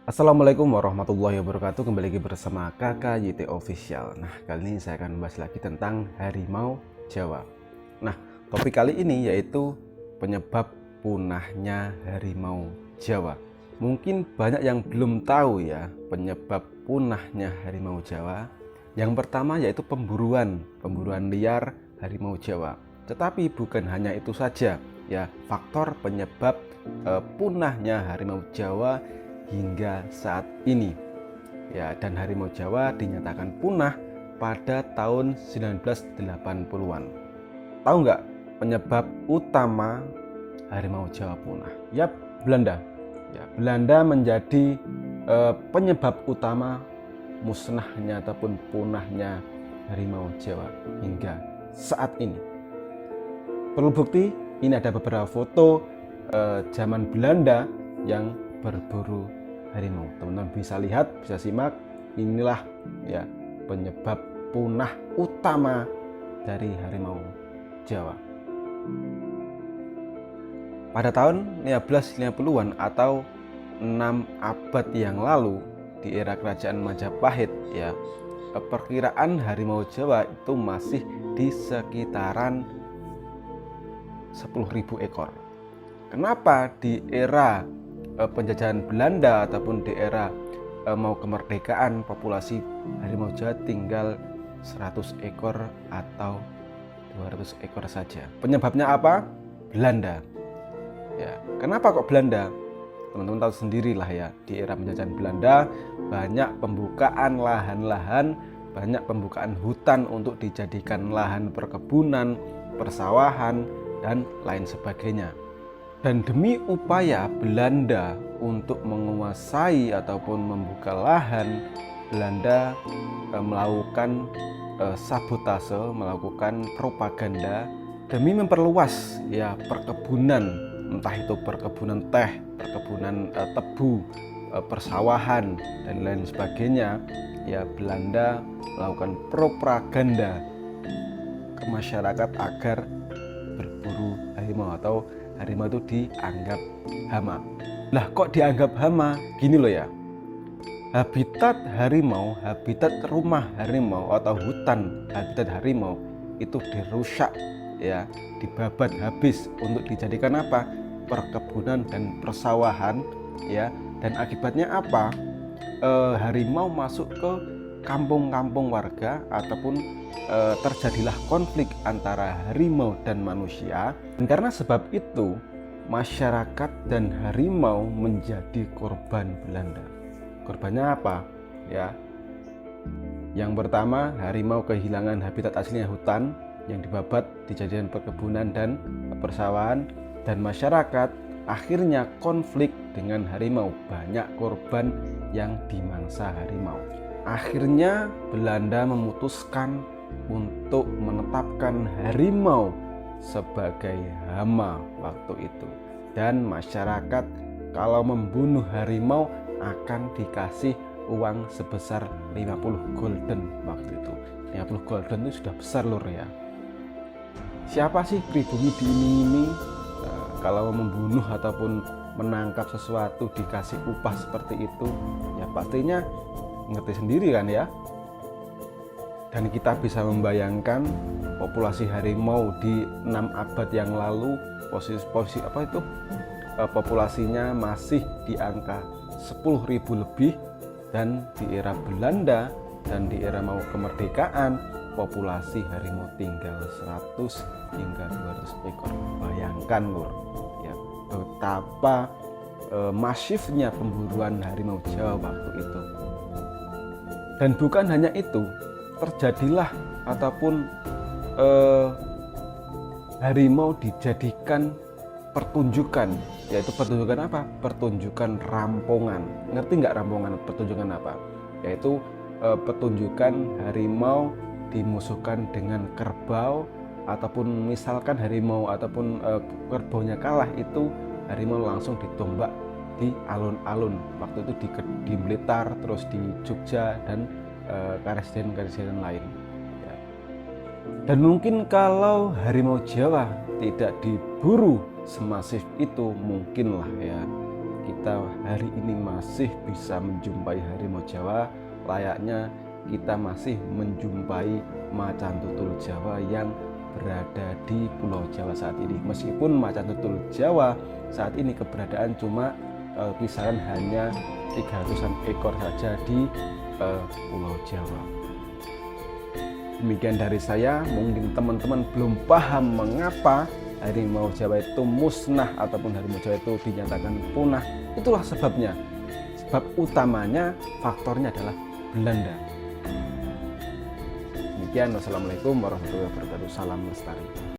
Assalamualaikum warahmatullahi wabarakatuh. Kembali lagi bersama Kakak YT Official. Nah, kali ini saya akan membahas lagi tentang harimau Jawa. Nah, topik kali ini yaitu penyebab punahnya harimau Jawa. Mungkin banyak yang belum tahu ya penyebab punahnya harimau Jawa. Yang pertama yaitu pemburuan liar harimau Jawa. Tetapi bukan hanya itu saja ya, faktor penyebab punahnya harimau Jawa hingga saat ini ya, dan harimau Jawa dinyatakan punah pada tahun 1980-an. Tahu nggak penyebab utama harimau Jawa punah? Yap, Belanda. Ya, Belanda menjadi penyebab utama musnahnya ataupun punahnya harimau Jawa hingga saat ini. Perlu bukti, ini ada beberapa foto zaman Belanda yang berburu harimau. Teman-teman bisa lihat, bisa simak. Inilah ya penyebab punah utama dari harimau Jawa. Pada tahun 1550-an atau 6 abad yang lalu, di era kerajaan Majapahit ya, perkiraan harimau Jawa itu masih di sekitaran 10.000 ekor. Kenapa di era penjajahan Belanda ataupun di era mau kemerdekaan populasi harimau Jawa tinggal 100 ekor atau 200 ekor saja? Penyebabnya apa? Belanda. Ya, kenapa kok Belanda? Teman-teman tahu sendirilah ya, di era penjajahan Belanda banyak pembukaan lahan-lahan, banyak pembukaan hutan untuk dijadikan lahan perkebunan, persawahan, dan lain sebagainya. Dan demi upaya Belanda untuk menguasai ataupun membuka lahan, Belanda melakukan sabotase, melakukan propaganda demi memperluas ya perkebunan, entah itu perkebunan teh, perkebunan tebu, persawahan dan lain sebagainya. Ya, Belanda melakukan propaganda ke masyarakat agar berburu harimau atau harimau itu dianggap hama. Lah kok dianggap hama? Gini loh ya, habitat harimau, habitat rumah harimau atau hutan habitat harimau itu dirusak ya, dibabat habis untuk dijadikan apa? Perkebunan dan persawahan ya. Dan akibatnya apa? Harimau masuk ke kampung-kampung warga ataupun terjadilah konflik antara harimau dan manusia. Dan karena sebab itu masyarakat dan harimau menjadi korban Belanda. Korbannya apa? Ya, yang pertama, harimau kehilangan habitat aslinya hutan yang dibabat dijadikan perkebunan dan persawahan, dan masyarakat akhirnya konflik dengan harimau. Banyak korban yang dimangsa harimau. Akhirnya Belanda memutuskan untuk menetapkan harimau sebagai hama waktu itu. Dan masyarakat kalau membunuh harimau akan dikasih uang sebesar 50 golden waktu itu. 50 golden itu sudah besar lur ya. Siapa sih pribumi diiming-iming kalau membunuh ataupun menangkap sesuatu dikasih upah seperti itu? Ya pastinya ngerti sendiri kan ya. Dan kita bisa membayangkan populasi harimau di 6 abad yang lalu, posisi apa itu? Populasinya masih di angka 10.000 lebih, dan di era Belanda dan di era mau kemerdekaan populasi harimau tinggal 100 hingga 200 ekor. Bayangkan lur ya, betapa masifnya pemburuan harimau Jawa waktu itu. Dan bukan hanya itu, terjadilah ataupun harimau dijadikan pertunjukan, yaitu pertunjukan apa? Pertunjukan rampongan. Ngerti nggak rampongan? Pertunjukan apa? Yaitu pertunjukan harimau dimusuhkan dengan kerbau, ataupun misalkan harimau ataupun kerbaunya kalah, itu harimau langsung ditombak di alun-alun. Waktu itu di Blitar, terus di Jogja dan karesiden-karesiden lain. Ya. Dan mungkin kalau harimau Jawa tidak diburu semasif itu, mungkinlah ya kita hari ini masih bisa menjumpai harimau Jawa, layaknya kita masih menjumpai macan tutul Jawa yang berada di Pulau Jawa saat ini. Meskipun macan tutul Jawa saat ini keberadaan cuma kisaran hanya 300-an ekor saja di Pulau Jawa. Demikian dari saya. Mungkin teman-teman belum paham mengapa harimau Jawa itu musnah ataupun harimau Jawa itu dinyatakan punah. Itulah sebabnya. Sebab utamanya, faktornya adalah Belanda. Demikian, wassalamualaikum warahmatullahi wabarakatuh. Salam lestari.